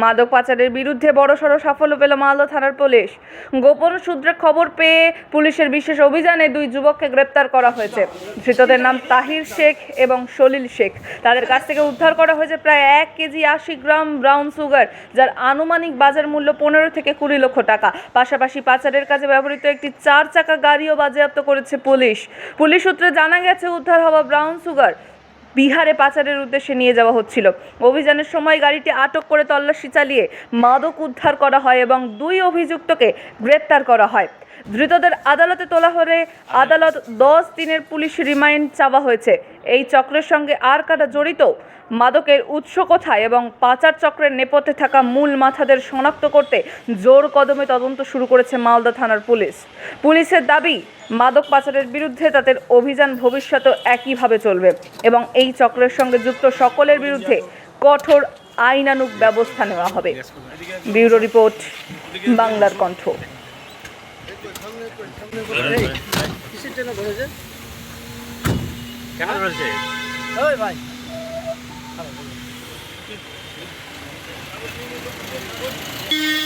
মাদক পাচারের বিরুদ্ধে বড়সড় সাফল্য পেল মালদা থানার পুলিশ। গোপন সূত্রে খবর পেয়ে পুলিশের বিশেষ অভিযানে দুই যুবককে গ্রেপ্তার করা হয়েছে। ধৃতদের নাম তাহির শেখ এবং সলিল শেখ। তাদের কাছ থেকে উদ্ধার করা হয়েছে প্রায় 1 কেজি 80 গ্রাম ব্রাউন সুগার, যার আনুমানিক বাজার মূল্য 15 থেকে 20 লক্ষ টাকা। পাশাপাশি পাচারের কাজে ব্যবহৃত একটি 4 চাকা গাড়িও বাজেয়াপ্ত করেছে পুলিশ। পুলিশ সূত্রে জানা গেছে, উদ্ধার হওয়া ব্রাউন সুগার বিহারে পাচারের উদ্দেশ্যে নিয়ে যাওয়া হচ্ছিল। অভিযানের সময় গাড়িটি আটক করে তল্লাশি চালিয়ে মাদক উদ্ধার করা হয় এবং 2 অভিযুক্তকে গ্রেপ্তার করা হয়। ধৃতদের আদালতে তোলা হলে আদালত 10 দিনের পুলিশ রিমান্ড চাওয়া হয়েছে। এই চক্রের সঙ্গে আর কারা জড়িত, মাদকের উৎস কোথায় এবং পাচার চক্রের নেপথ্যে থাকা মূল মাথাদের শনাক্ত করতে জোর কদমে তদন্ত শুরু করেছে মালদা থানার পুলিশ। পুলিশের দাবি, মাদক পাচারের বিরুদ্ধে তাদের অভিযান ভবিষ্যতে একইভাবে চলবে এবং এই চক্রের সঙ্গে যুক্ত সকলের বিরুদ্ধে কঠোর আইনানুগ ব্যবস্থা নেওয়া হবে। ব্যুরো রিপোর্ট, বাংলার কণ্ঠ। কেন ধরেছে? ওই ভাই কি